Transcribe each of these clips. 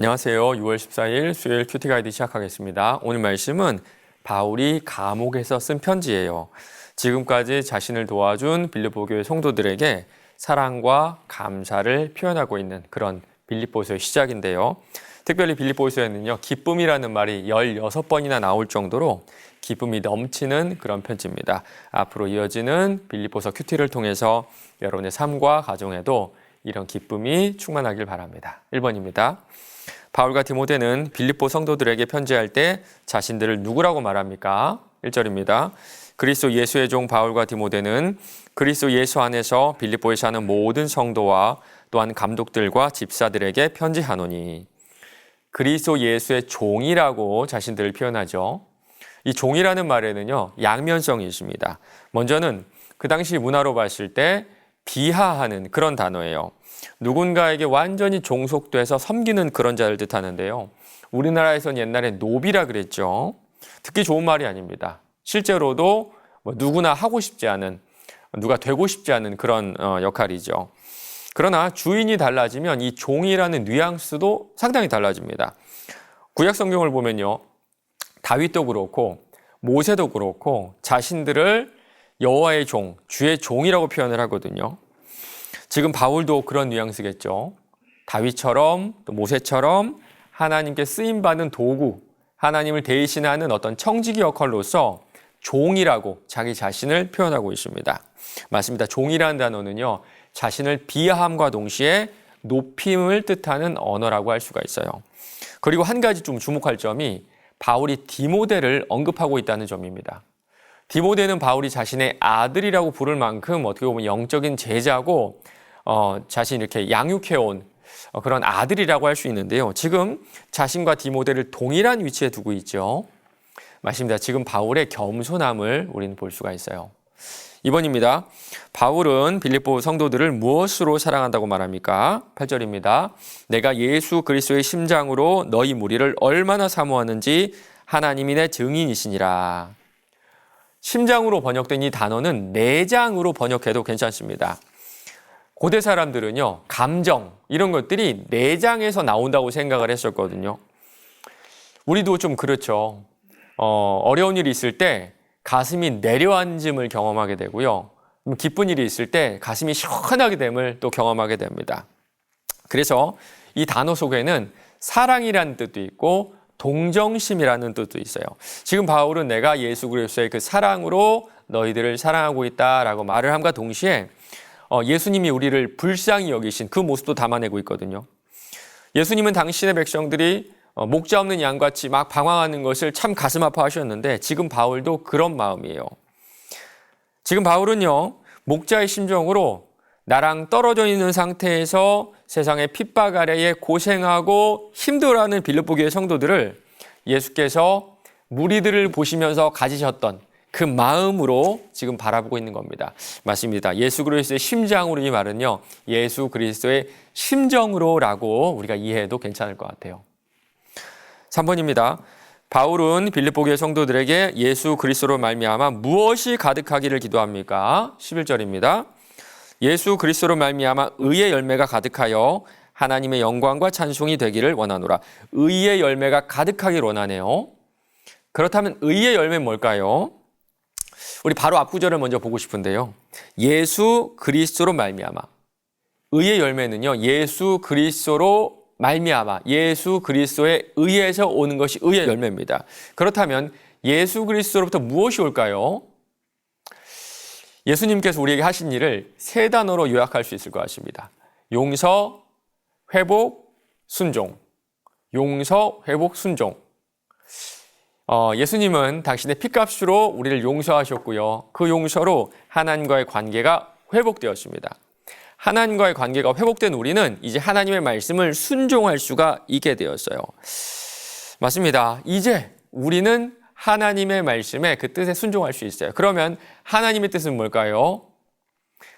안녕하세요. 6월 14일 수요일 큐티 가이드 시작하겠습니다. 오늘 말씀은 바울이 감옥에서 쓴 편지예요. 지금까지 자신을 도와준 빌립보 교회 성도들에게 사랑과 감사를 표현하고 있는 그런 빌립보서의 시작인데요. 특별히 빌립보서에는요, 기쁨이라는 말이 16번이나 나올 정도로 기쁨이 넘치는 그런 편지입니다. 앞으로 이어지는 빌립보서 큐티를 통해서 여러분의 삶과 가정에도 이런 기쁨이 충만하길 바랍니다. 1번입니다. 바울과 디모데는 빌립보 성도들에게 편지할 때 자신들을 누구라고 말합니까? 1절입니다. 그리스도 예수의 종 바울과 디모데는 그리스도 예수 안에서 빌립보에 사는 모든 성도와 또한 감독들과 집사들에게 편지하노니. 그리스도 예수의 종이라고 자신들을 표현하죠. 이 종이라는 말에는요, 양면성이 있습니다. 먼저는 그 당시 문화로 봤을 때 비하하는 그런 단어예요. 누군가에게 완전히 종속돼서 섬기는 그런 자를 뜻하는데요. 우리나라에선 옛날에 노비라 그랬죠. 듣기 좋은 말이 아닙니다. 실제로도 누구나 하고 싶지 않은, 누가 되고 싶지 않은 그런 역할이죠. 그러나 주인이 달라지면 이 종이라는 뉘앙스도 상당히 달라집니다. 구약 성경을 보면요, 다윗도 그렇고 모세도 그렇고 자신들을 여호와의 종, 주의 종이라고 표현을 하거든요. 지금 바울도 그런 뉘앙스겠죠. 다윗처럼 또 모세처럼 하나님께 쓰임받는 도구, 하나님을 대신하는 어떤 청지기 역할로서 종이라고 자기 자신을 표현하고 있습니다. 맞습니다. 종이라는 단어는요, 자신을 비하함과 동시에 높임을 뜻하는 언어라고 할 수가 있어요. 그리고 한 가지 좀 주목할 점이 바울이 디모데를 언급하고 있다는 점입니다. 디모데는 바울이 자신의 아들이라고 부를 만큼 어떻게 보면 영적인 제자고 자신이 이렇게 양육해온 그런 아들이라고 할 수 있는데요. 지금 자신과 디모데를 동일한 위치에 두고 있죠. 맞습니다. 지금 바울의 겸손함을 우리는 볼 수가 있어요. 2번입니다. 바울은 빌립보 성도들을 무엇으로 사랑한다고 말합니까? 8절입니다. 내가 예수 그리스도의 심장으로 너희 무리를 얼마나 사모하는지 하나님이 내 증인이시니라. 심장으로 번역된 이 단어는 내장으로 번역해도 괜찮습니다. 고대 사람들은요, 감정 이런 것들이 내장에서 나온다고 생각을 했었거든요. 우리도 좀 그렇죠. 어려운 일이 있을 때 가슴이 내려앉음을 경험하게 되고요. 기쁜 일이 있을 때 가슴이 시원하게 됨을 또 경험하게 됩니다. 그래서 이 단어 속에는 사랑이라는 뜻도 있고 동정심이라는 뜻도 있어요. 지금 바울은 내가 예수 그리스도의 그 사랑으로 너희들을 사랑하고 있다라고 말을 함과 동시에 예수님이 우리를 불쌍히 여기신 그 모습도 담아내고 있거든요. 예수님은 당신의 백성들이 목자 없는 양같이 막 방황하는 것을 참 가슴 아파하셨는데 지금 바울도 그런 마음이에요. 지금 바울은요, 목자의 심정으로 나랑 떨어져 있는 상태에서 세상의 핍박 아래에 고생하고 힘들어하는 빌립보 교회 성도들을 예수께서 무리들을 보시면서 가지셨던 그 마음으로 지금 바라보고 있는 겁니다. 맞습니다. 예수 그리스도의 심장으로, 이 말은요, 예수 그리스도의 심정으로라고 우리가 이해해도 괜찮을 것 같아요. 3번입니다. 바울은 빌립보 교회 성도들에게 예수 그리스도로 말미암아 무엇이 가득하기를 기도합니까? 11절입니다. 예수 그리스도로 말미암아 의의 열매가 가득하여 하나님의 영광과 찬송이 되기를 원하노라. 의의 열매가 가득하기를 원하네요. 그렇다면 의의 열매는 뭘까요? 우리 바로 앞 구절을 먼저 보고 싶은데요. 예수 그리스도로 말미암아. 의의 열매는요, 예수 그리스도로 말미암아, 예수 그리스도에 의해서 오는 것이 의의 열매입니다. 그렇다면 예수 그리스도로부터 무엇이 올까요? 예수님께서 우리에게 하신 일을 세 단어로 요약할 수 있을 것 같습니다. 용서, 회복, 순종. 용서, 회복, 순종. 예수님은 당신의 피값으로 우리를 용서하셨고요. 그 용서로 하나님과의 관계가 회복되었습니다. 하나님과의 관계가 회복된 우리는 이제 하나님의 말씀을 순종할 수가 있게 되었어요. 맞습니다. 이제 우리는 하나님의 말씀에 그 뜻에 순종할 수 있어요. 그러면 하나님의 뜻은 뭘까요?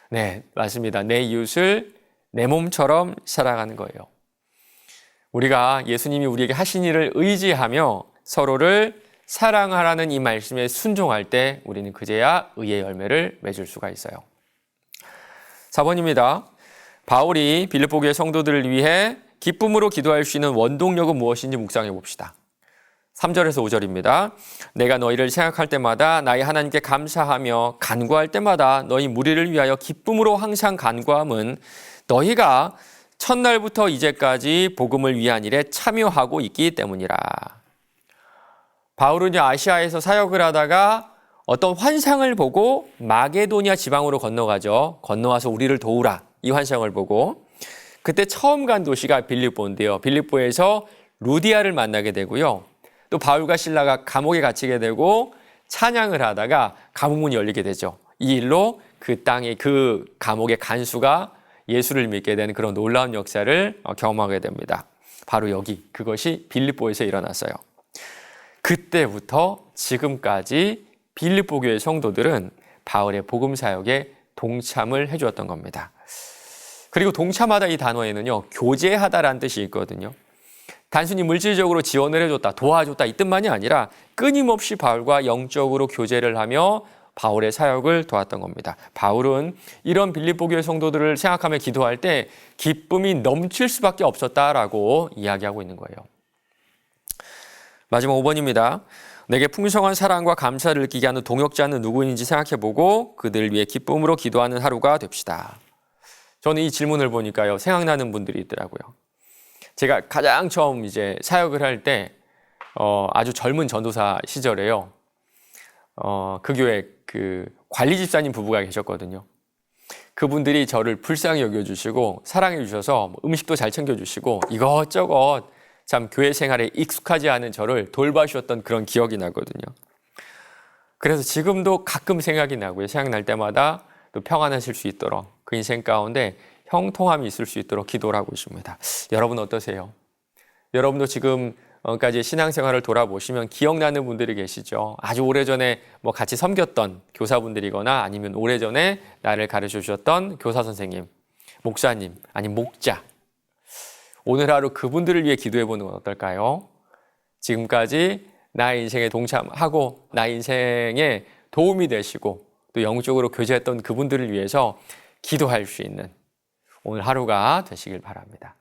네, 맞습니다. 내 이웃을 내 몸처럼 사랑하는 거예요. 우리가 예수님이 우리에게 하신 일을 의지하며 서로를 사랑하라는 이 말씀에 순종할 때 우리는 그제야 의의 열매를 맺을 수가 있어요. 4번입니다. 바울이 빌립보 교회 성도들을 위해 기쁨으로 기도할 수 있는 원동력은 무엇인지 묵상해 봅시다. 3절에서 5절입니다. 내가 너희를 생각할 때마다 나의 하나님께 감사하며 간구할 때마다 너희 무리를 위하여 기쁨으로 항상 간구함은 너희가 첫날부터 이제까지 복음을 위한 일에 참여하고 있기 때문이라. 바울은 아시아에서 사역을 하다가 어떤 환상을 보고 마게도니아 지방으로 건너가죠. 건너와서 우리를 도우라, 이 환상을 보고. 그때 처음 간 도시가 빌립보인데요. 빌립보에서 루디아를 만나게 되고요. 또 바울과 실라가 감옥에 갇히게 되고 찬양을 하다가 감옥문이 열리게 되죠. 이 일로 그 땅의 그 감옥의 간수가 예수를 믿게 되는 그런 놀라운 역사를 경험하게 됩니다. 바로 여기, 그것이 빌립보에서 일어났어요. 그때부터 지금까지 빌립보 교회 성도들은 바울의 복음 사역에 동참을 해주었던 겁니다. 그리고 동참하다, 이 단어에는요, 교제하다라는 뜻이 있거든요. 단순히 물질적으로 지원을 해줬다, 도와줬다, 이 뜻만이 아니라 끊임없이 바울과 영적으로 교제를 하며 바울의 사역을 도왔던 겁니다. 바울은 이런 빌립보 교회 성도들을 생각하며 기도할 때 기쁨이 넘칠 수밖에 없었다라고 이야기하고 있는 거예요. 마지막 5번입니다. 내게 풍성한 사랑과 감사를 느끼게 하는 동역자는 누구인지 생각해보고 그들을 위해 기쁨으로 기도하는 하루가 됩시다. 저는 이 질문을 보니까요, 생각나는 분들이 있더라고요. 제가 가장 처음 이제 사역을 할 때 아주 젊은 전도사 시절에요. 그 교회 그 관리 집사님 부부가 계셨거든요. 그분들이 저를 불쌍히 여겨주시고 사랑해 주셔서 음식도 잘 챙겨주시고 이것저것 참 교회 생활에 익숙하지 않은 저를 돌봐주셨던 그런 기억이 나거든요. 그래서 지금도 가끔 생각이 나고요. 생각날 때마다 또 평안하실 수 있도록 그 인생 가운데 형통함이 있을 수 있도록 기도를 하고 있습니다. 여러분 어떠세요? 여러분도 지금까지 신앙생활을 돌아보시면 기억나는 분들이 계시죠? 아주 오래전에 같이 섬겼던 교사분들이거나 아니면 오래전에 나를 가르쳐 주셨던 교사 선생님, 목사님, 아니면 목자. 오늘 하루 그분들을 위해 기도해 보는 건 어떨까요? 지금까지 나의 인생에 동참하고 나의 인생에 도움이 되시고 또 영적으로 교제했던 그분들을 위해서 기도할 수 있는 오늘 하루가 되시길 바랍니다.